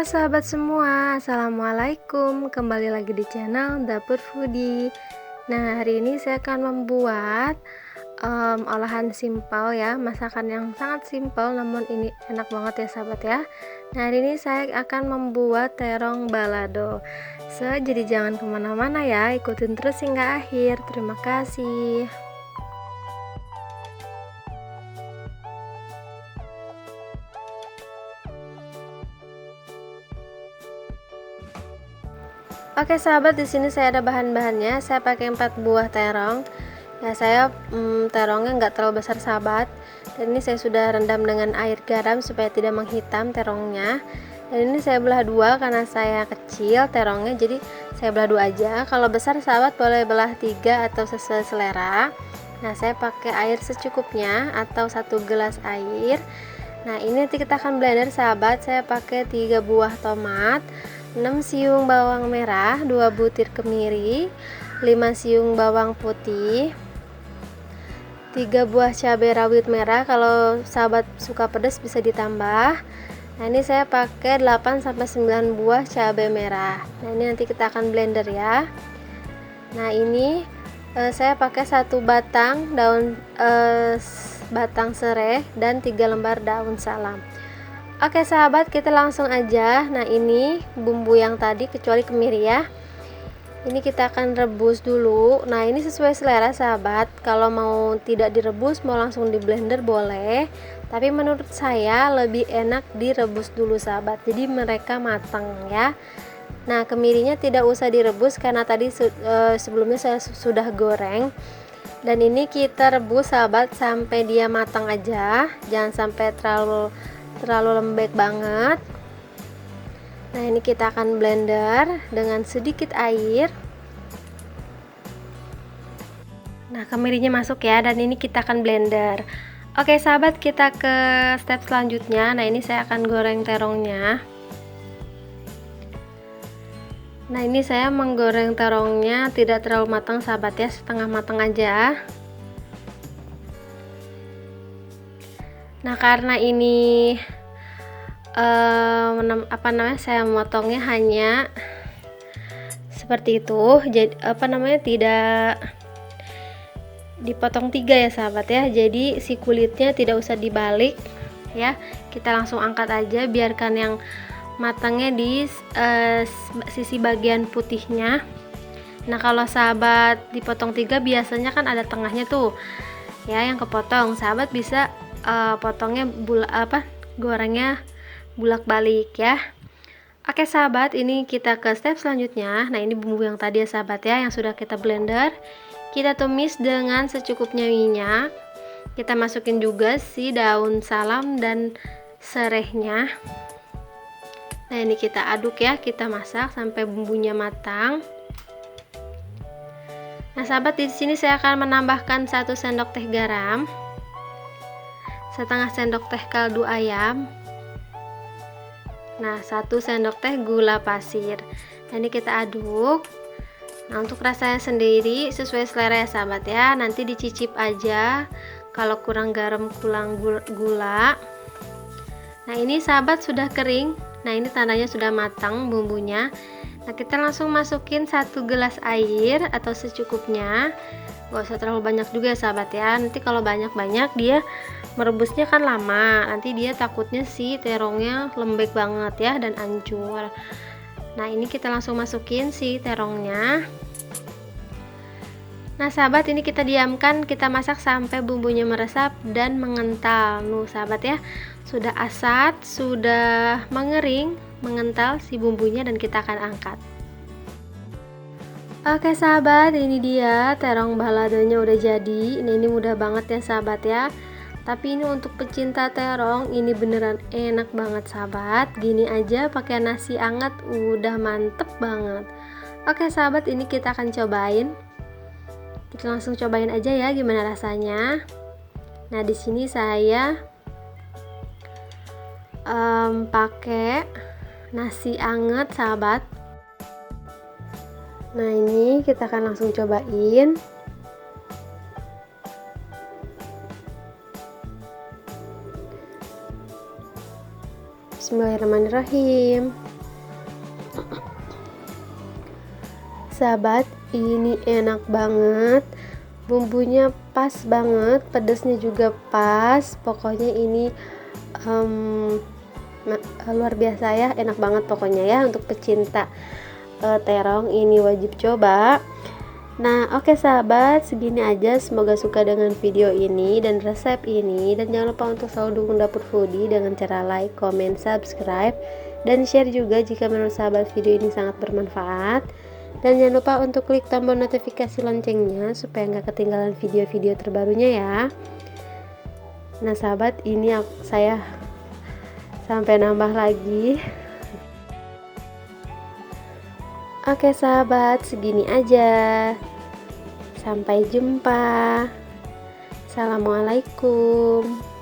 sahabat semua, assalamualaikum. Kembali lagi di channel Dapur Foodie. Nah, hari ini saya akan membuat olahan simpel ya, masakan yang sangat simpel namun ini enak banget ya sahabat ya. Nah, hari ini saya akan membuat terong balado. Jadi jangan kemana-mana ya, ikutin terus hingga akhir. Terima kasih. Oke sahabat, di sini saya ada bahan-bahannya. Saya pakai 4 buah terong. Ya, saya terongnya nggak terlalu besar sahabat. Dan ini saya sudah rendam dengan air garam supaya tidak menghitam terongnya. Dan ini saya belah dua karena saya kecil terongnya, jadi saya belah dua aja. Kalau besar sahabat boleh belah 3 atau sesuai selera. Nah, saya pakai air secukupnya atau 1 gelas air. Nah, ini nanti kita akan blender sahabat. Saya pakai 3 buah tomat, 6 siung bawang merah, 2 butir kemiri, 5 siung bawang putih, 3 buah cabai rawit merah. Kalau sahabat suka pedas bisa ditambah. Nah, ini saya pakai 8-9 buah cabai merah. Nah, ini nanti kita akan blender ya. Nah, ini saya pakai 1 batang batang serai dan 3 lembar daun salam. Oke sahabat, kita langsung aja. Nah, ini bumbu yang tadi kecuali kemiri ya, ini kita akan rebus dulu. Nah, ini sesuai selera sahabat, kalau mau tidak direbus mau langsung di blender boleh, tapi menurut saya lebih enak direbus dulu sahabat, jadi mereka matang ya. Nah, kemirinya tidak usah direbus karena tadi sebelumnya saya sudah goreng. Dan ini kita rebus sahabat sampai dia matang aja, jangan sampai terlalu lembek banget. Nah, ini kita akan blender dengan sedikit air. Nah, kemirinya masuk ya, dan ini kita akan blender. Oke sahabat, kita ke step selanjutnya. Nah, ini saya akan goreng terongnya. Nah, ini saya menggoreng terongnya tidak terlalu matang sahabat ya, setengah matang aja. Nah, karena ini saya memotongnya hanya seperti itu, jadi tidak dipotong 3 ya sahabat ya, jadi si kulitnya tidak usah dibalik ya, kita langsung angkat aja, biarkan yang matangnya di sisi bagian putihnya. Nah, kalau sahabat dipotong 3 biasanya kan ada tengahnya tuh ya yang kepotong, sahabat bisa potongnya gorengnya bulak-balik ya. Oke sahabat, ini kita ke step selanjutnya. Nah, ini bumbu yang tadi ya sahabat ya, yang sudah kita blender, kita tumis dengan secukupnya minyak. Kita masukin juga si daun salam dan serehnya. Nah, ini kita aduk ya, kita masak sampai bumbunya matang. Nah sahabat, di sini saya akan menambahkan 1 sendok teh garam, setengah sendok teh kaldu ayam, nah 1 sendok teh gula pasir. Nah, ini kita aduk. Nah, untuk rasanya sendiri sesuai selera ya sahabat ya, nanti dicicip aja kalau kurang garam kurang gula. Nah, ini sahabat sudah kering. Nah, ini tandanya sudah matang bumbunya. Nah, kita langsung masukin 1 gelas air atau secukupnya, gak usah terlalu banyak juga ya sahabat ya, nanti kalau banyak-banyak dia merebusnya kan lama, nanti dia takutnya si terongnya lembek banget ya dan hancur. Nah, ini kita langsung masukin si terongnya. Nah sahabat, ini kita diamkan, kita masak sampai bumbunya meresap dan mengental. Sahabat ya, sudah asat, sudah mengering, mengental si bumbunya, dan kita akan angkat. Oke sahabat, ini dia terong baladonya udah jadi. Ini mudah banget ya sahabat ya, tapi ini untuk pecinta terong ini beneran enak banget sahabat. Gini aja pakai nasi anget udah mantep banget. Oke sahabat, ini kita akan cobain. Kita langsung cobain aja ya gimana rasanya. Nah, di sini saya pakai nasi anget sahabat. Nah, ini kita akan langsung cobain. Bismillahirrahmanirrahim. sahabat, ini enak banget, bumbunya pas banget, pedasnya juga pas, pokoknya ini luar biasa ya, enak banget pokoknya ya. Untuk pecinta terong ini wajib coba. Nah oke sahabat, segini aja, semoga suka dengan video ini dan resep ini, dan jangan lupa untuk selalu dukung Dapur Foodie dengan cara like, comment, subscribe, dan share juga jika menurut sahabat video ini sangat bermanfaat. Dan jangan lupa untuk klik tombol notifikasi loncengnya supaya nggak ketinggalan video-video terbarunya ya. Nah sahabat, ini saya sampai nambah lagi. Oke sahabat, segini aja. Sampai jumpa. Assalamualaikum.